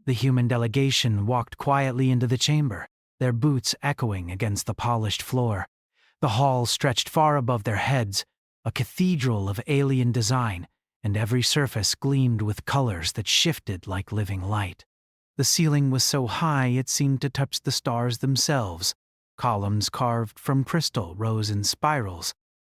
The human delegation walked quietly into the chamber, their boots echoing against the polished floor. The hall stretched far above their heads, a cathedral of alien design, and every surface gleamed with colors that shifted like living light. The ceiling was so high it seemed to touch the stars themselves. Columns carved from crystal rose in spirals,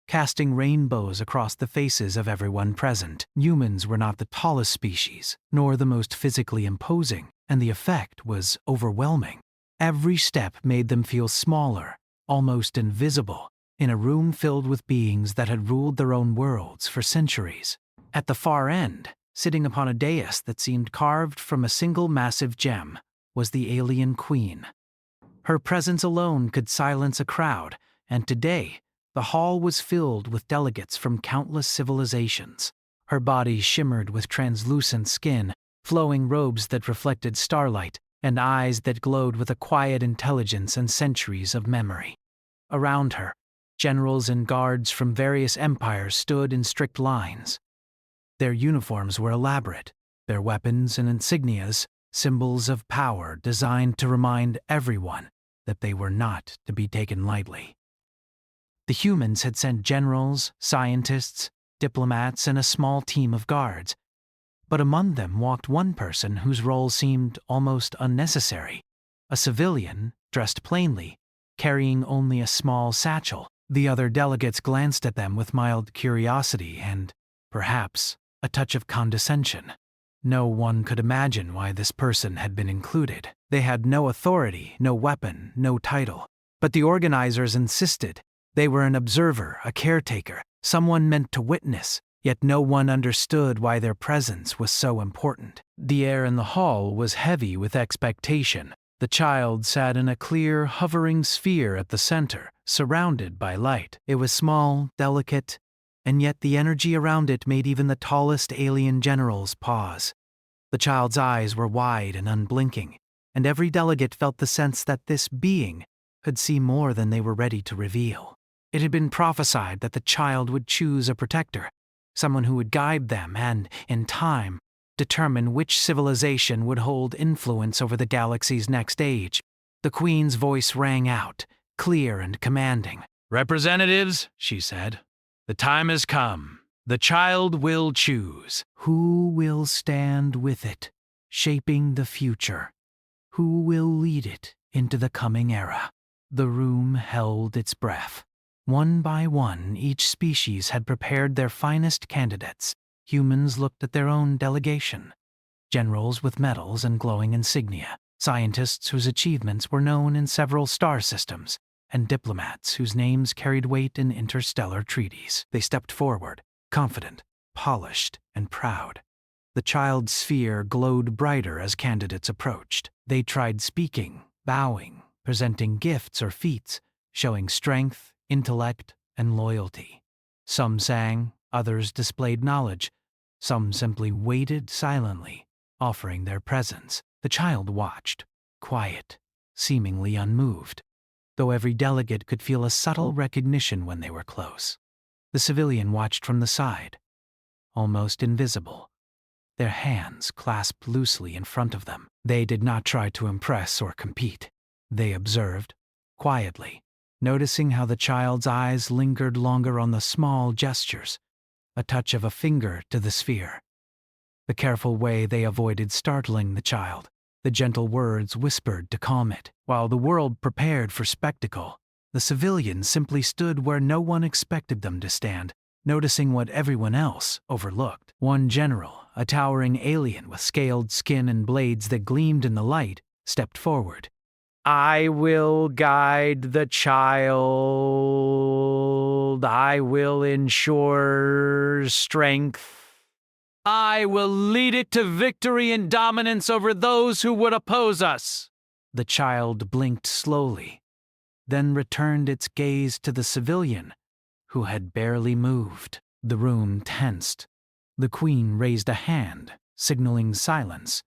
casting rainbows across the faces of everyone present. Humans were not the tallest species, nor the most physically imposing, and the effect was overwhelming. Every step made them feel smaller, almost invisible, in a room filled with beings that had ruled their own worlds for centuries. At the far end, sitting upon a dais that seemed carved from a single massive gem, was the alien queen. Her presence alone could silence a crowd, and today, the hall was filled with delegates from countless civilizations. Her body shimmered with translucent skin, flowing robes that reflected starlight, and eyes that glowed with a quiet intelligence and centuries of memory. Around her, generals and guards from various empires stood in strict lines. Their uniforms were elaborate, their weapons and insignias symbols of power designed to remind everyone that they were not to be taken lightly. The humans had sent generals, scientists, diplomats, and a small team of guards, but among them walked one person whose role seemed almost unnecessary, a civilian dressed plainly, carrying only a small satchel. The other delegates glanced at them with mild curiosity and, perhaps, a touch of condescension. No one could imagine why this person had been included. They had no authority, no weapon, no title. But the organizers insisted. They were an observer, a caretaker, someone meant to witness, yet no one understood why their presence was so important. The air in the hall was heavy with expectation. The child sat in a clear, hovering sphere at the center, surrounded by light. It was small, delicate, and yet the energy around it made even the tallest alien generals pause. The child's eyes were wide and unblinking, and every delegate felt the sense that this being could see more than they were ready to reveal. It had been prophesied that the child would choose a protector, someone who would guide them and, in time, determine which civilization would hold influence over the galaxy's next age. The Queen's voice rang out, clear and commanding. "Representatives," she said, "the time has come. The child will choose. Who will stand with it, shaping the future? Who will lead it into the coming era?" The room held its breath. One by one, each species had prepared their finest candidates. Humans looked at their own delegation. Generals with medals and glowing insignia, scientists whose achievements were known in several star systems, and diplomats whose names carried weight in interstellar treaties. They stepped forward, confident, polished, and proud. The child's sphere glowed brighter as candidates approached. They tried speaking, bowing, presenting gifts or feats, showing strength, intellect, and loyalty. Some sang, others displayed knowledge, some simply waited silently, offering their presence. The child watched, quiet, seemingly unmoved, though every delegate could feel a subtle recognition when they were close. The civilian watched from the side, almost invisible, their hands clasped loosely in front of them. They did not try to impress or compete. They observed, quietly, noticing how the child's eyes lingered longer on the small gestures, a touch of a finger to the sphere. The careful way they avoided startling the child, the gentle words whispered to calm it. While the world prepared for spectacle, the civilians simply stood where no one expected them to stand, noticing what everyone else overlooked. One general, a towering alien with scaled skin and blades that gleamed in the light, stepped forward. "I will guide the child. I will ensure strength. I will lead it to victory and dominance over those who would oppose us." The child blinked slowly, then returned its gaze to the civilian, who had barely moved. The room tensed. The Queen raised a hand, signaling silence,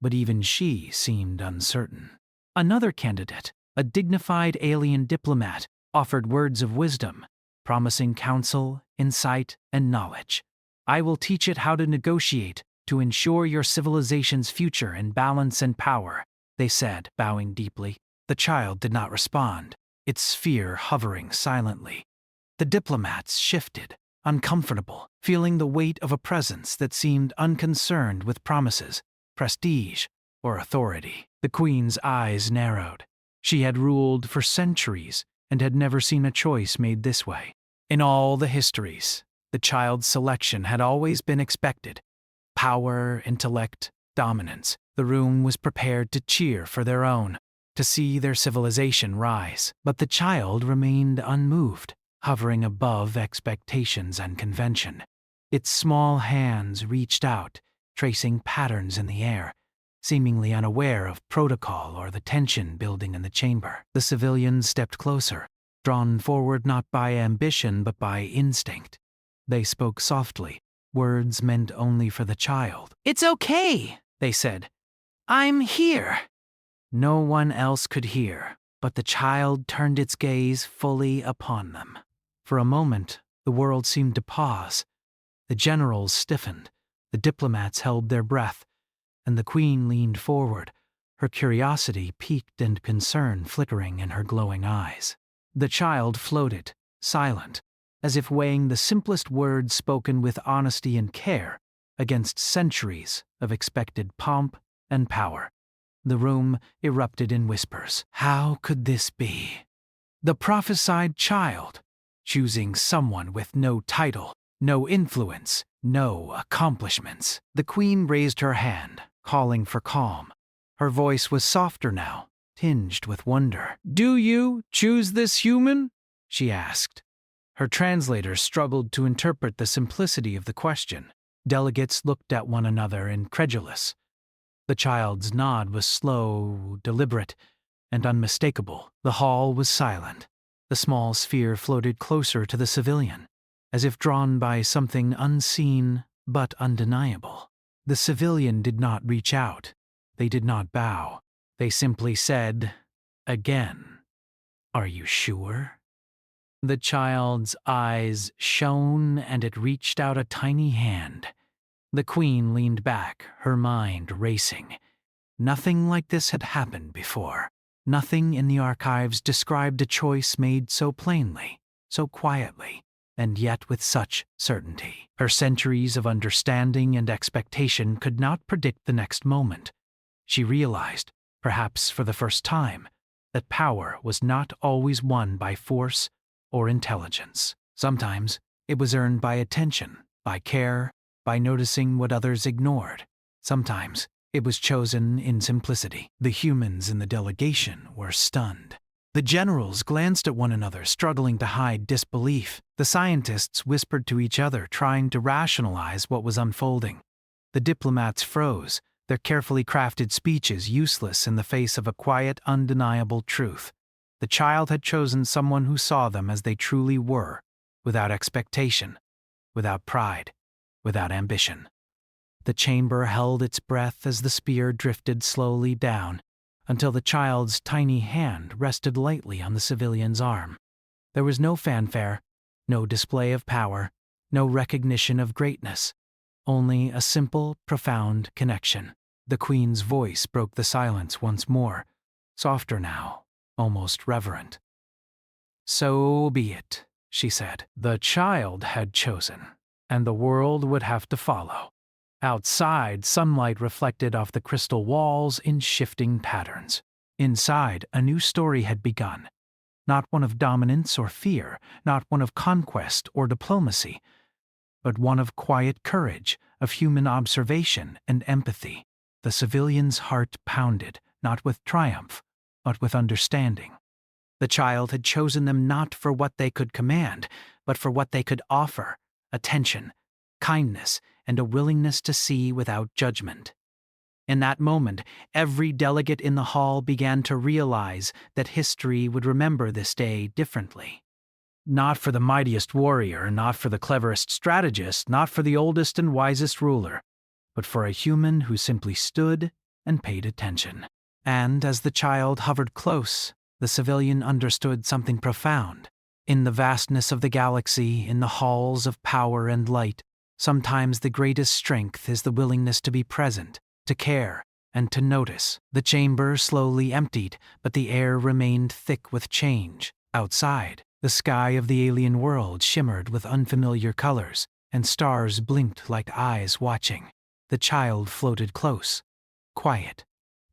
but even she seemed uncertain. Another candidate, a dignified alien diplomat, offered words of wisdom, promising counsel, insight, and knowledge. "I will teach it how to negotiate, to ensure your civilization's future in balance and power, they said, bowing deeply. The child did not respond, its sphere hovering silently. The diplomats shifted, uncomfortable, feeling the weight of a presence that seemed unconcerned with promises, prestige, or authority. The queen's eyes narrowed. She had ruled for centuries and had never seen a choice made this way. In all the histories, the child's selection had always been expected. Power, intellect, dominance. The room was prepared to cheer for their own, to see their civilization rise. But the child remained unmoved, hovering above expectations and convention. Its small hands reached out, tracing patterns in the air, seemingly unaware of protocol or the tension building in the chamber. The civilians stepped closer, drawn forward not by ambition but by instinct. They spoke softly, words meant only for the child. "It's okay," they said. "I'm here." No one else could hear, but the child turned its gaze fully upon them. For a moment, the world seemed to pause. The generals stiffened, the diplomats held their breath, and the queen leaned forward, her curiosity piqued and concern flickering in her glowing eyes. The child floated, silent, as if weighing the simplest words spoken with honesty and care against centuries of expected pomp and power. The room erupted in whispers. How could this be? The prophesied child, choosing someone with no title, no influence, no accomplishments. The queen raised her hand, calling for calm. Her voice was softer now, tinged with wonder. "Do you choose this human?" she asked. Her translator struggled to interpret the simplicity of the question. Delegates looked at one another, incredulous. The child's nod was slow, deliberate, and unmistakable. The hall was silent. The small sphere floated closer to the civilian, as if drawn by something unseen but undeniable. The civilian did not reach out. They did not bow. They simply said, again, "Are you sure?" The child's eyes shone and it reached out a tiny hand. The queen leaned back, her mind racing. Nothing like this had happened before. Nothing in the archives described a choice made so plainly, so quietly, and yet with such certainty. Her centuries of understanding and expectation could not predict the next moment. She realized, perhaps for the first time, that power was not always won by force or intelligence. Sometimes it was earned by attention, by care, by noticing what others ignored. Sometimes it was chosen in simplicity. The humans in the delegation were stunned. The generals glanced at one another, struggling to hide disbelief. The scientists whispered to each other, trying to rationalize what was unfolding. The diplomats froze, their carefully crafted speeches useless in the face of a quiet, undeniable truth. The child had chosen someone who saw them as they truly were, without expectation, without pride, without ambition. The chamber held its breath as the spear drifted slowly down, until the child's tiny hand rested lightly on the civilian's arm. There was no fanfare, no display of power, no recognition of greatness, only a simple, profound connection. The queen's voice broke the silence once more, softer now, almost reverent. "So be it," she said. The child had chosen, and the world would have to follow. Outside, sunlight reflected off the crystal walls in shifting patterns. Inside, a new story had begun. Not one of dominance or fear, not one of conquest or diplomacy, but one of quiet courage, of human observation and empathy. The civilian's heart pounded, not with triumph, but with understanding. The child had chosen them not for what they could command, but for what they could offer: attention, kindness, and a willingness to see without judgment. In that moment, every delegate in the hall began to realize that history would remember this day differently. Not for the mightiest warrior, not for the cleverest strategist, not for the oldest and wisest ruler, but for a human who simply stood and paid attention. And as the child hovered close, the civilian understood something profound. In the vastness of the galaxy, in the halls of power and light, Sometimes the greatest strength is the willingness to be present, to care, and to notice. The chamber slowly emptied, but the air remained thick with change. Outside, the sky of the alien world shimmered with unfamiliar colors, and stars blinked like eyes watching. The child floated close, quiet,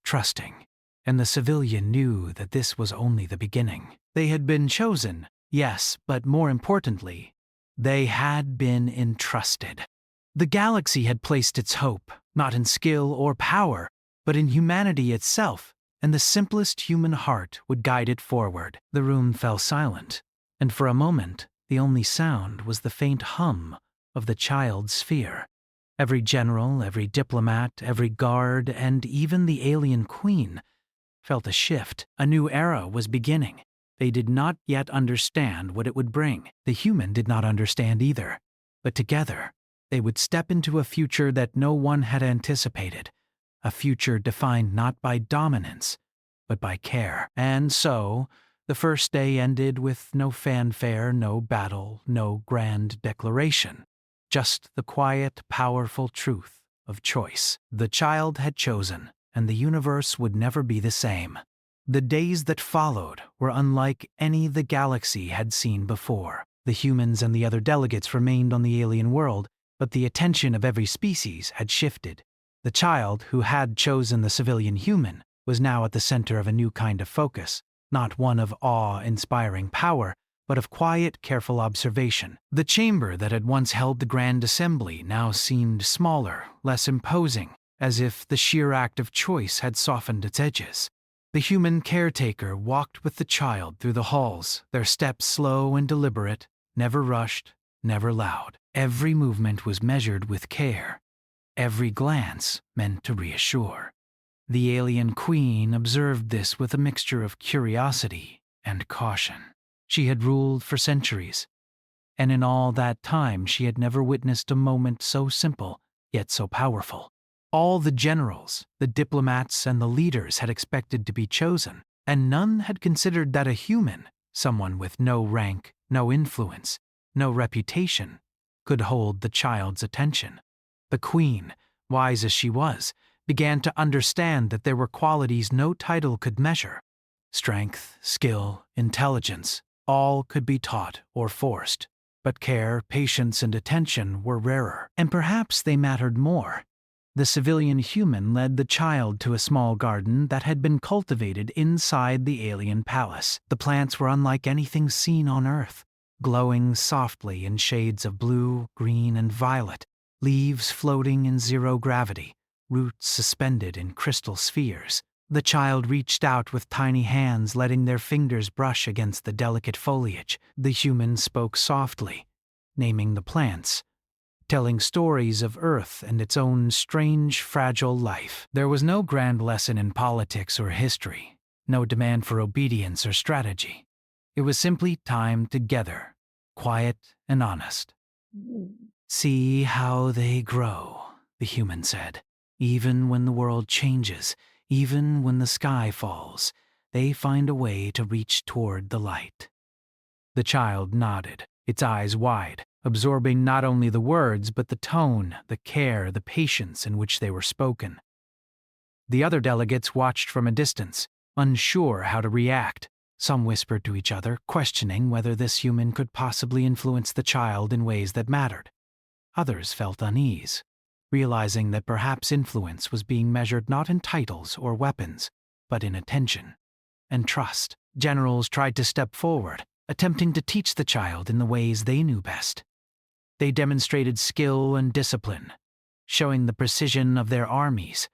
trusting, and the civilian knew that this was only the beginning. They had been chosen, yes, but more importantly, they had been entrusted. The galaxy had placed its hope, not in skill or power, but in humanity itself, and the simplest human heart would guide it forward. The room fell silent, and for a moment, the only sound was the faint hum of the child's sphere. Every general, every diplomat, every guard, and even the alien queen felt a shift. A new era was beginning. They did not yet understand what it would bring. The human did not understand either. But together, they would step into a future that no one had anticipated. A future defined not by dominance, but by care. And so, the first day ended with no fanfare, no battle, no grand declaration. Just the quiet, powerful truth of choice. The child had chosen, and the universe would never be the same. The days that followed were unlike any the galaxy had seen before. The humans and the other delegates remained on the alien world, but the attention of every species had shifted. The child, who had chosen the civilian human, was now at the center of a new kind of focus, not one of awe-inspiring power, but of quiet, careful observation. The chamber that had once held the Grand Assembly now seemed smaller, less imposing, as if the sheer act of choice had softened its edges. The human caretaker walked with the child through the halls, their steps slow and deliberate, never rushed, never loud. Every movement was measured with care, every glance meant to reassure. The alien queen observed this with a mixture of curiosity and caution. She had ruled for centuries, and in all that time she had never witnessed a moment so simple, yet so powerful. All the generals, the diplomats, and the leaders had expected to be chosen, and none had considered that a human, someone with no rank, no influence, no reputation, could hold the child's attention. The queen, wise as she was, began to understand that there were qualities no title could measure. Strength, skill, intelligence, all could be taught or forced. But care, patience, and attention were rarer, and perhaps they mattered more. The civilian human led the child to a small garden that had been cultivated inside the alien palace. The plants were unlike anything seen on Earth, glowing softly in shades of blue, green, and violet, leaves floating in zero gravity, roots suspended in crystal spheres. The child reached out with tiny hands, letting their fingers brush against the delicate foliage. The human spoke softly, naming the plants, telling stories of Earth and its own strange, fragile life. There was no grand lesson in politics or history, no demand for obedience or strategy. It was simply time together, quiet and honest. "See how they grow," the human said. "Even when the world changes, even when the sky falls, they find a way to reach toward the light." The child nodded, its eyes wide, absorbing not only the words but the tone, the care, the patience in which they were spoken. The other delegates watched from a distance, unsure how to react. Some whispered to each other, questioning whether this human could possibly influence the child in ways that mattered. Others felt unease, realizing that perhaps influence was being measured not in titles or weapons, but in attention and trust. Generals tried to step forward, attempting to teach the child in the ways they knew best. They demonstrated skill and discipline, showing the precision of their armies,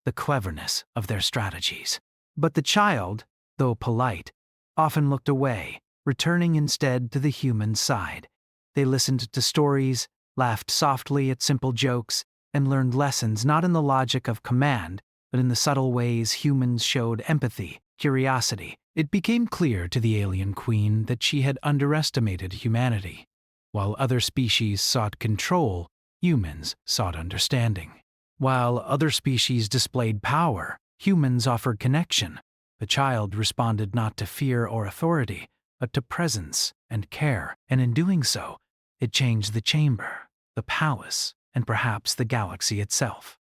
the cleverness of their strategies. But the child, though polite, often looked away, returning instead to the human side. They listened to stories, laughed softly at simple jokes, and learned lessons not in the logic of command, but in the subtle ways humans showed empathy, curiosity. It became clear to the alien queen that she had underestimated humanity. While other species sought control, humans sought understanding. While other species displayed power, humans offered connection. The child responded not to fear or authority, but to presence and care, and in doing so, it changed the chamber. the palace, and perhaps the galaxy itself.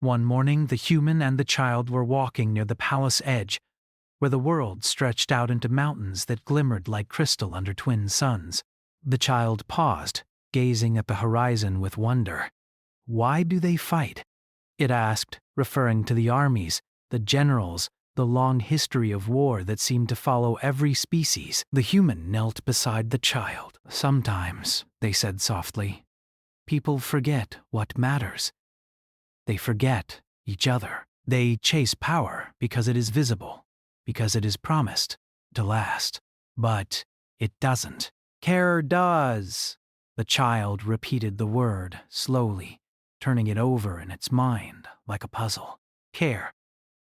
One morning, the human and the child were walking near the palace edge, where the world stretched out into mountains that glimmered like crystal under twin suns. The child paused, gazing at the horizon with wonder. "Why do they fight?" it asked, referring to the armies, the generals, the long history of war that seemed to follow every species. The human knelt beside the child. "Sometimes," they said softly, "people forget what matters. They forget each other. They chase power because it is visible, because it is promised to last. But it doesn't. Care does." The child repeated the word slowly, turning it over in its mind like a puzzle. Care.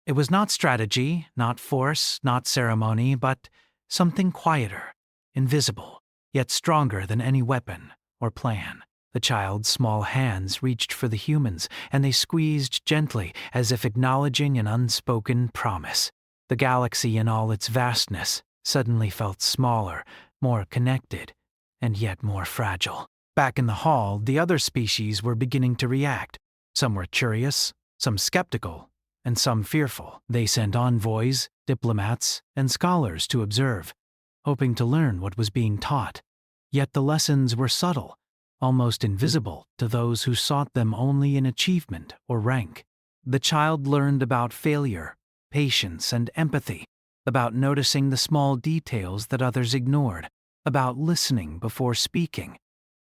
It was not strategy, not force, not ceremony, but something quieter, invisible, yet stronger than any weapon or plan. The child's small hands reached for the humans, and they squeezed gently, as if acknowledging an unspoken promise. The galaxy in all its vastness suddenly felt smaller, more connected, and yet more fragile. Back in the hall, the other species were beginning to react. Some were curious, some skeptical, and some fearful. They sent envoys, diplomats, and scholars to observe, hoping to learn what was being taught. Yet the lessons were subtle, almost invisible to those who sought them only in achievement or rank. The child learned about failure, patience, and empathy, about noticing the small details that others ignored, about listening before speaking,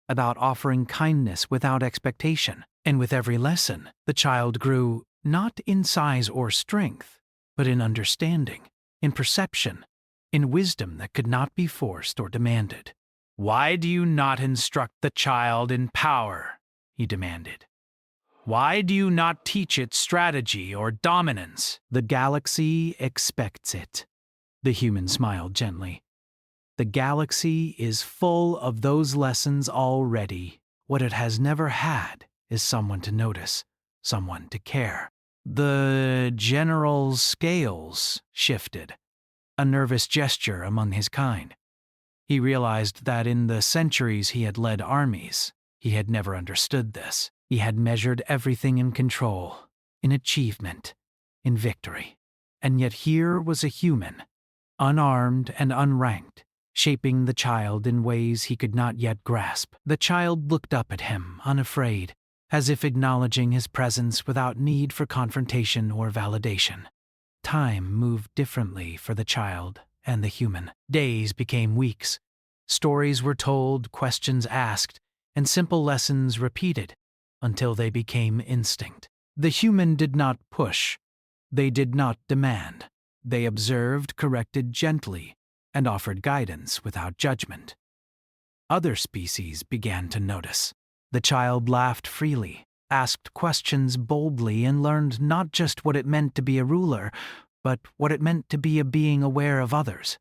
about offering kindness without expectation. And with every lesson, the child grew not in size or strength, but in understanding, in perception, in wisdom that could not be forced or demanded. "Why do you not instruct the child in power?" he demanded. "Why do you not teach it strategy or dominance?" "The galaxy expects it." The human smiled gently. "The galaxy is full of those lessons already. What it has never had is someone to notice, someone to care." The general's scales shifted, a nervous gesture among his kind. He realized that in the centuries he had led armies, he had never understood this. He had measured everything in control, in achievement, in victory. And yet here was a human, unarmed and unranked, shaping the child in ways he could not yet grasp. The child looked up at him, unafraid, as if acknowledging his presence without need for confrontation or validation. Time moved differently for the child and the human. Days became weeks. Stories were told, questions asked, and simple lessons repeated until they became instinct. The human did not push. They did not demand. They observed, corrected gently, and offered guidance without judgment. Other species began to notice. The child laughed freely, asked questions boldly, and learned not just what it meant to be a ruler, but what it meant to be a being aware of others,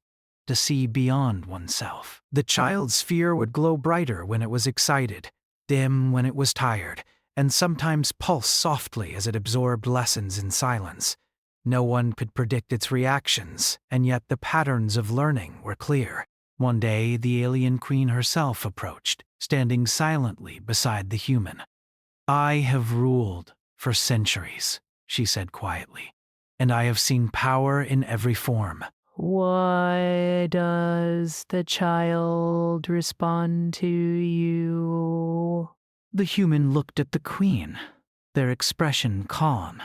to see beyond oneself. The child's fear would glow brighter when it was excited, dim when it was tired, and sometimes pulse softly as it absorbed lessons in silence. No one could predict its reactions, and yet the patterns of learning were clear. One day, the alien queen herself approached, standing silently beside the human. "I have ruled for centuries," she said quietly, "and I have seen power in every form." "Why does the child respond to you?" The human looked at the queen, their expression calm,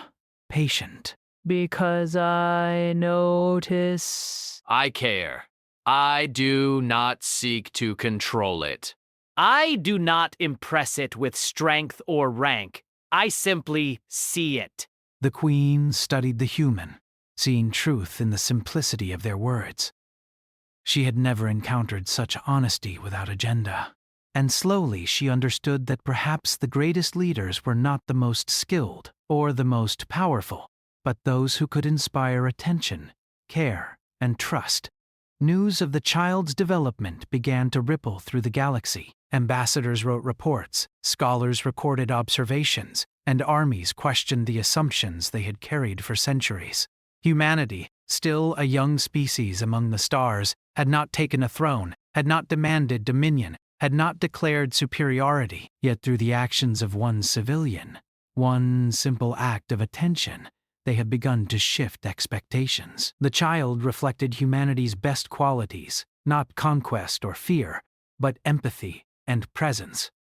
patient. "Because I notice." "I care. I do not seek to control it." "I do not impress it with strength or rank. I simply see it." The queen studied the human, seeing truth in the simplicity of their words. She had never encountered such honesty without agenda. And slowly she understood that perhaps the greatest leaders were not the most skilled or the most powerful, but those who could inspire attention, care, and trust. News of the child's development began to ripple through the galaxy. Ambassadors wrote reports, scholars recorded observations, and armies questioned the assumptions they had carried for centuries. Humanity, still a young species among the stars, had not taken a throne, had not demanded dominion, had not declared superiority, yet through the actions of one civilian, one simple act of attention, they had begun to shift expectations. The child reflected humanity's best qualities, not conquest or fear, but empathy and presence.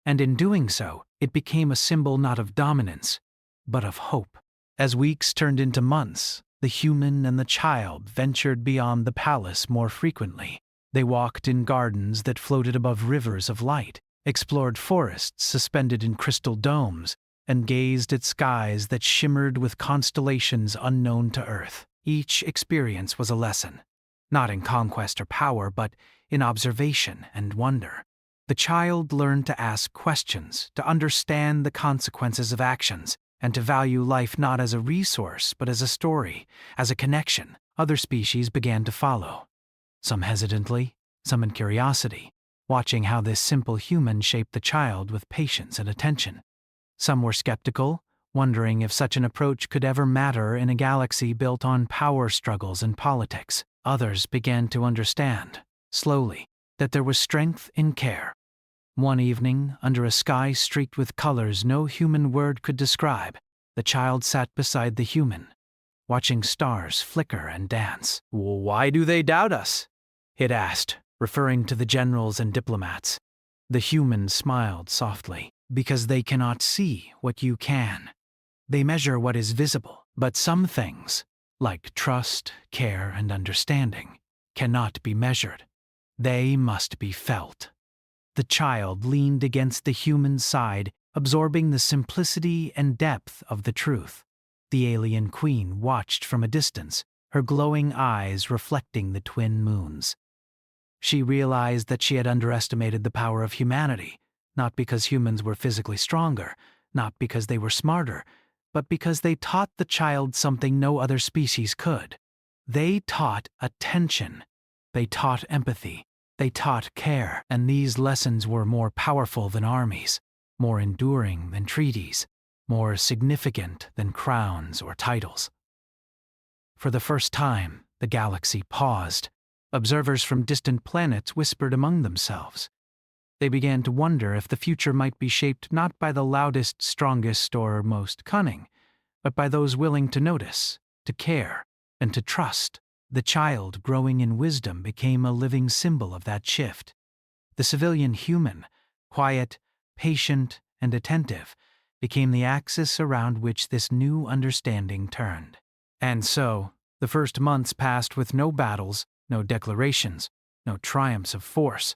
And in doing so, it became a symbol not of dominance, but of hope. As weeks turned into months, the human and the child ventured beyond the palace more frequently. They walked in gardens that floated above rivers of light, explored forests suspended in crystal domes, and gazed at skies that shimmered with constellations unknown to Earth. Each experience was a lesson, not in conquest or power, but in observation and wonder. The child learned to ask questions, to understand the consequences of actions, and to value life not as a resource, but as a story, as a connection. Other species began to follow, some hesitantly, some in curiosity, watching how this simple human shaped the child with patience and attention. Some were skeptical, wondering if such an approach could ever matter in a galaxy built on power struggles and politics. Others began to understand, slowly, that there was strength in care. One evening, under a sky streaked with colors no human word could describe, the child sat beside the human, watching stars flicker and dance. "Why do they doubt us?" it asked, referring to the generals and diplomats. The human smiled softly. "Because they cannot see what you can. They measure what is visible, but some things, like trust, care, and understanding, cannot be measured. They must be felt." The child leaned against the human side, absorbing the simplicity and depth of the truth. The alien queen watched from a distance, her glowing eyes reflecting the twin moons. She realized that she had underestimated the power of humanity, not because humans were physically stronger, not because they were smarter, but because they taught the child something no other species could. They taught attention. They taught empathy. They taught care, and these lessons were more powerful than armies, more enduring than treaties, more significant than crowns or titles. For the first time, the galaxy paused. Observers from distant planets whispered among themselves. They began to wonder if the future might be shaped not by the loudest, strongest, or most cunning, but by those willing to notice, to care, and to trust. The child, growing in wisdom, became a living symbol of that shift. The civilian human, quiet, patient, and attentive, became the axis around which this new understanding turned. And so, the first months passed with no battles, no declarations, no triumphs of force,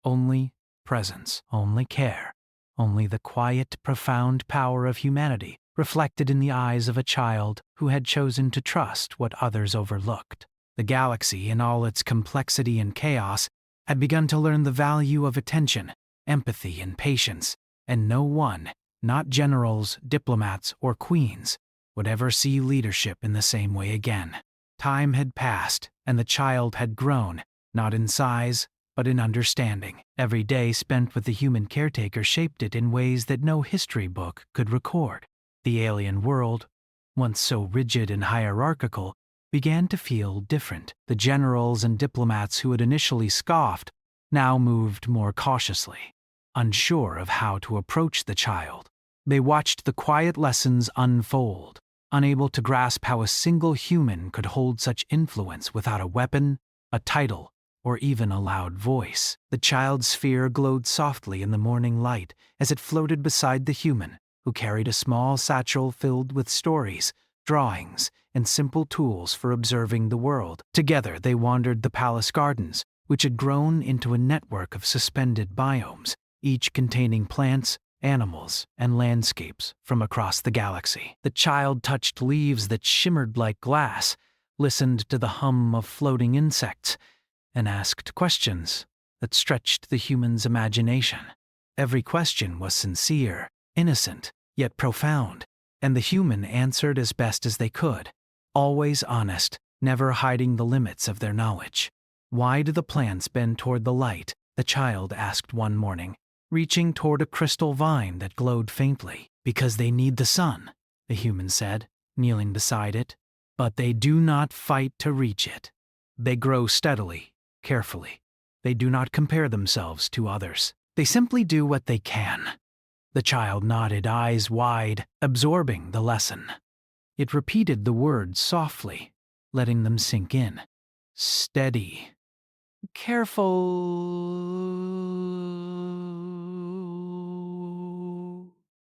only presence, only care, only the quiet, profound power of humanity reflected in the eyes of a child who had chosen to trust what others overlooked. The galaxy, in all its complexity and chaos, had begun to learn the value of attention, empathy, and patience, and no one, not generals, diplomats, or queens, would ever see leadership in the same way again. Time had passed, and the child had grown, not in size, but in understanding. Every day spent with the human caretaker shaped it in ways that no history book could record. The alien world, once so rigid and hierarchical, began to feel different. The generals and diplomats who had initially scoffed now moved more cautiously, unsure of how to approach the child. They watched the quiet lessons unfold, unable to grasp how a single human could hold such influence without a weapon, a title, or even a loud voice. The child's sphere glowed softly in the morning light as it floated beside the human, who carried a small satchel filled with stories, drawings, and simple tools for observing the world. Together they wandered the palace gardens, which had grown into a network of suspended biomes, each containing plants, animals, and landscapes from across the galaxy. The child touched leaves that shimmered like glass, listened to the hum of floating insects, and asked questions that stretched the human's imagination. Every question was sincere, innocent, yet profound, and the human answered as best as they could, always honest, never hiding the limits of their knowledge. "Why do the plants bend toward the light?" the child asked one morning, reaching toward a crystal vine that glowed faintly. "Because they need the sun," the human said, kneeling beside it. "But they do not fight to reach it. They grow steadily, carefully, They do not compare themselves to others. They simply do what they can. The child nodded, eyes wide, absorbing the lesson. It repeated the words softly, letting them sink in. Steady. Careful.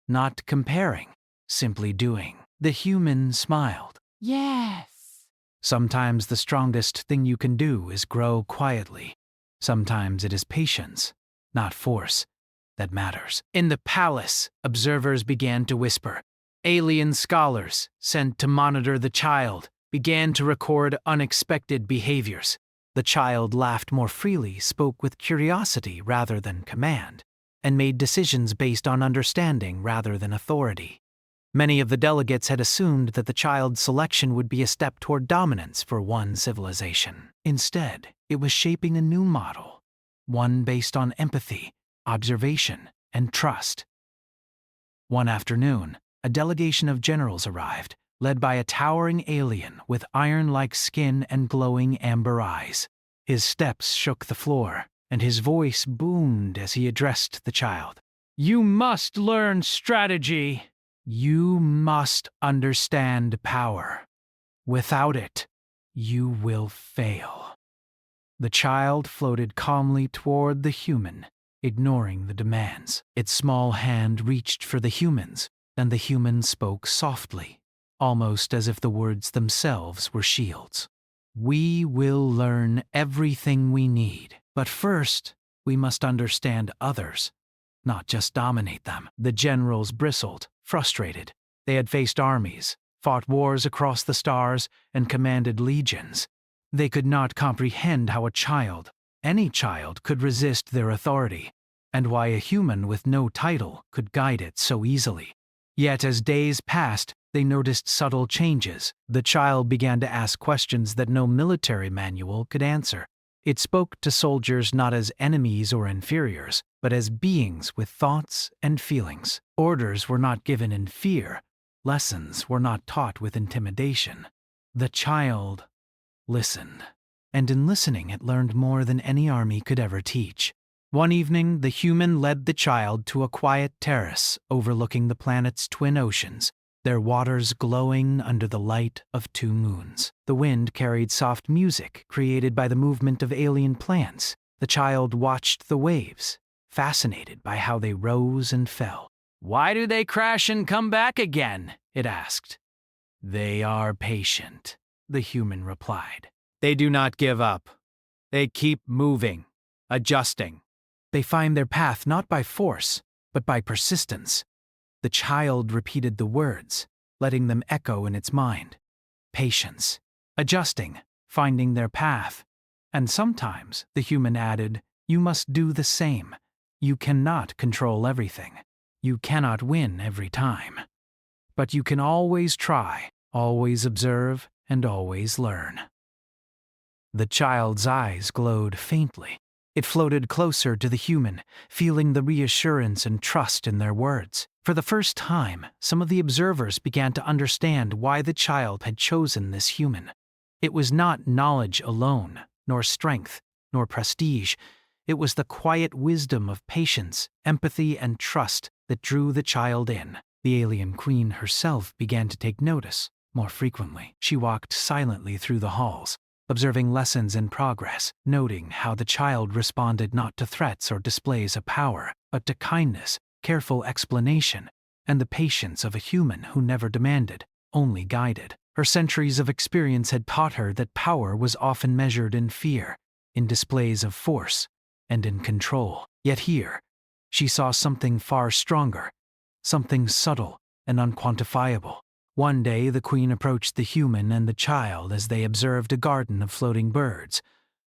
Not comparing, simply doing. The human smiled. Yes. Sometimes the strongest thing you can do is grow quietly. Sometimes it is patience, not force, that matters. In the palace, observers began to whisper. Alien scholars, sent to monitor the child, began to record unexpected behaviors. The child laughed more freely, spoke with curiosity rather than command, and made decisions based on understanding rather than authority. Many of the delegates had assumed that the child's selection would be a step toward dominance for one civilization. Instead, it was shaping a new model, one based on empathy, observation, and trust. One afternoon, a delegation of generals arrived, led by a towering alien with iron-like skin and glowing amber eyes. His steps shook the floor, and his voice boomed as he addressed the child. "You must learn strategy. You must understand power. Without it, you will fail." The child floated calmly toward the human, ignoring the demands. Its small hand reached for the human's, and the human spoke softly, almost as if the words themselves were shields. "We will learn everything we need, but first, we must understand others, not just dominate them." The generals bristled, frustrated. They had faced armies, fought wars across the stars, and commanded legions. They could not comprehend how a child, any child, could resist their authority, and why a human with no title could guide it so easily. Yet as days passed, they noticed subtle changes. The child began to ask questions that no military manual could answer. It spoke to soldiers not as enemies or inferiors, but as beings with thoughts and feelings. Orders were not given in fear. Lessons were not taught with intimidation. The child listened, and in listening it learned more than any army could ever teach. One evening, the human led the child to a quiet terrace overlooking the planet's twin oceans, their waters glowing under the light of two moons. The wind carried soft music created by the movement of alien plants. The child watched the waves, fascinated by how they rose and fell. Why do they crash and come back again? It asked. They are patient, the human replied. They do not give up. They keep moving, adjusting. They find their path not by force, but by persistence. The child repeated the words, letting them echo in its mind. Patience, adjusting, finding their path. And sometimes, the human added, you must do the same. You cannot control everything. You cannot win every time. But you can always try, always observe, and always learn. The child's eyes glowed faintly. It floated closer to the human, feeling the reassurance and trust in their words. For the first time, some of the observers began to understand why the child had chosen this human. It was not knowledge alone, nor strength, nor prestige. It was the quiet wisdom of patience, empathy, and trust that drew the child in. The alien queen herself began to take notice more frequently. She walked silently through the halls, observing lessons in progress, noting how the child responded not to threats or displays of power, but to kindness, careful explanation, and the patience of a human who never demanded, only guided. Her centuries of experience had taught her that power was often measured in fear, in displays of force, and in control. Yet here, she saw something far stronger, something subtle and unquantifiable. One day, the queen approached the human and the child as they observed a garden of floating birds.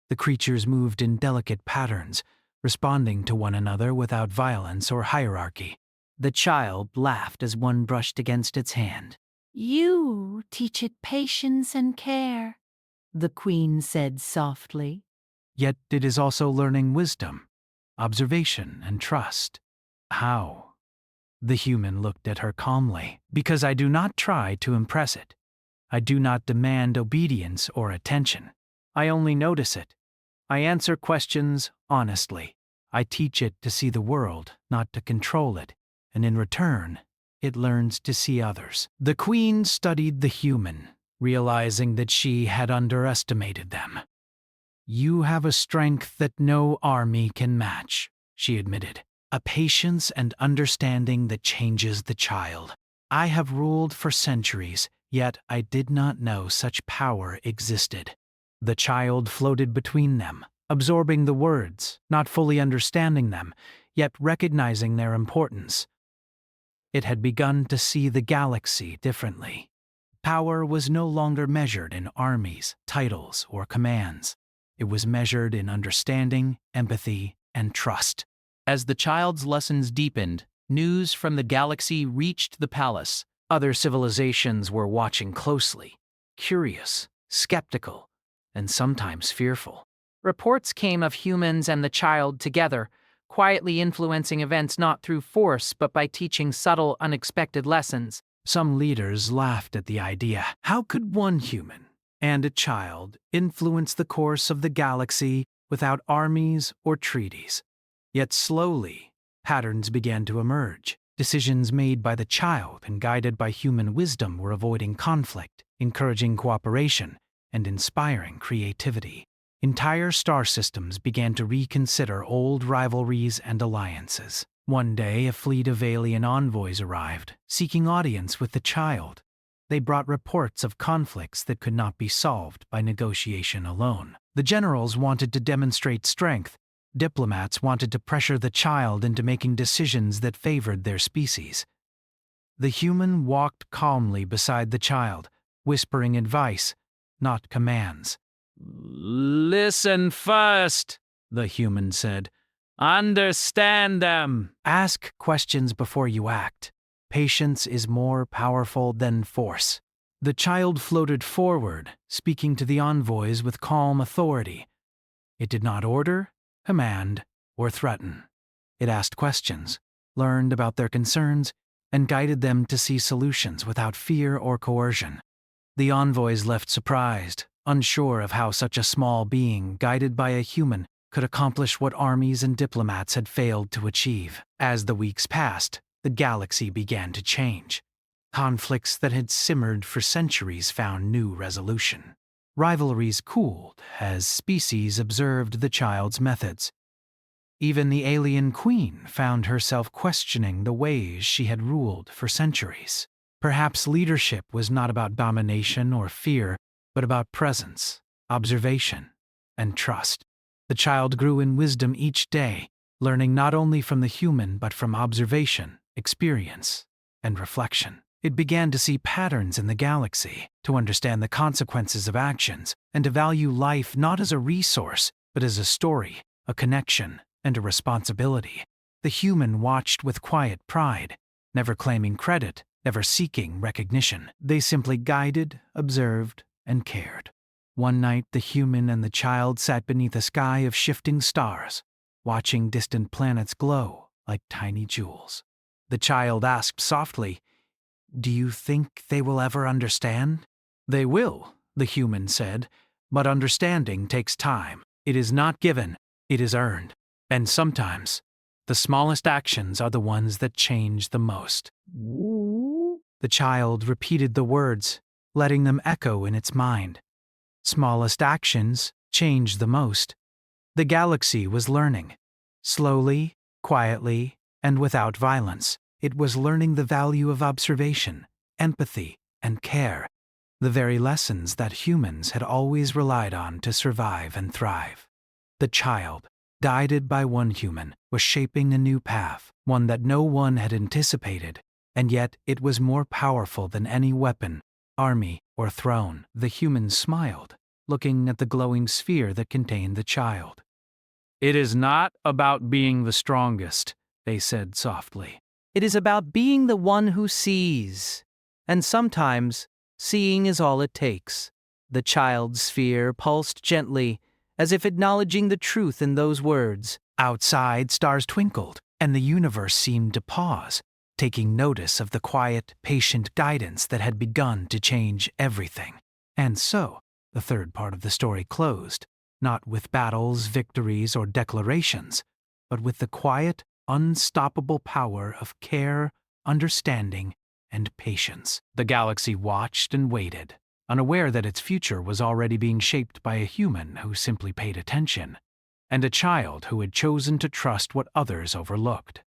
The creatures moved in delicate patterns, responding to one another without violence or hierarchy. The child laughed as one brushed against its hand. "You teach it patience and care," the queen said softly. Yet it is also learning wisdom, observation, and trust. How? The human looked at her calmly. Because I do not try to impress it. I do not demand obedience or attention. I only notice it, I answer questions honestly. I teach it to see the world, not to control it, and in return, it learns to see others. The queen studied the human, realizing that she had underestimated them. You have a strength that no army can match, she admitted, a patience and understanding that changes the child. I have ruled for centuries, yet I did not know such power existed. The child floated between them, absorbing the words, not fully understanding them, yet recognizing their importance. It had begun to see the galaxy differently. Power was no longer measured in armies, titles, or commands. It was measured in understanding, empathy, and trust. As the child's lessons deepened, news from the galaxy reached the palace. Other civilizations were watching closely, curious, skeptical, and sometimes fearful. Reports came of humans and the child together, quietly influencing events not through force but by teaching subtle, unexpected lessons. Some leaders laughed at the idea. How could one human and a child influence the course of the galaxy without armies or treaties? Yet slowly, patterns began to emerge. Decisions made by the child and guided by human wisdom were avoiding conflict, encouraging cooperation, and inspiring creativity. Entire star systems began to reconsider old rivalries and alliances. One day, a fleet of alien envoys arrived, seeking audience with the child. They brought reports of conflicts that could not be solved by negotiation alone. The generals wanted to demonstrate strength. Diplomats wanted to pressure the child into making decisions that favored their species. The human walked calmly beside the child, whispering advice, not commands. Listen first, the human said. Understand them. Ask questions before you act. Patience is more powerful than force. The child floated forward, speaking to the envoys with calm authority. It did not order, command, or threaten. It asked questions, learned about their concerns, and guided them to see solutions without fear or coercion. The envoys left surprised, unsure of how such a small being, guided by a human, could accomplish what armies and diplomats had failed to achieve. As the weeks passed, the galaxy began to change. Conflicts that had simmered for centuries found new resolution. Rivalries cooled as species observed the child's methods. Even the alien queen found herself questioning the ways she had ruled for centuries. Perhaps leadership was not about domination or fear, but about presence, observation, and trust. The child grew in wisdom each day, learning not only from the human but from observation, experience, and reflection. It began to see patterns in the galaxy, to understand the consequences of actions, and to value life not as a resource, but as a story, a connection, and a responsibility. The human watched with quiet pride, never claiming credit, never seeking recognition. They simply guided, observed, and cared. One night, the human and the child sat beneath a sky of shifting stars, watching distant planets glow like tiny jewels. The child asked softly, "Do you think they will ever understand?" "They will," the human said, "but understanding takes time. It is not given, it is earned. And sometimes, the smallest actions are the ones that change the most." The child repeated the words, letting them echo in its mind. Smallest actions change the most. The galaxy was learning. Slowly, quietly, and without violence. It was learning the value of observation, empathy, and care, the very lessons that humans had always relied on to survive and thrive. The child, guided by one human, was shaping a new path, one that no one had anticipated, and yet it was more powerful than any weapon, army, or throne. The human smiled, looking at the glowing sphere that contained the child. It is not about being the strongest, they said softly. It is about being the one who sees. And sometimes, seeing is all it takes. The child's sphere pulsed gently, as if acknowledging the truth in those words. Outside, stars twinkled, and the universe seemed to pause, taking notice of the quiet, patient guidance that had begun to change everything. And so, the third part of the story closed. not with battles, victories, or declarations, but with the quiet, unstoppable power of care, understanding, and patience. The galaxy watched and waited, unaware that its future was already being shaped by a human who simply paid attention, and a child who had chosen to trust what others overlooked.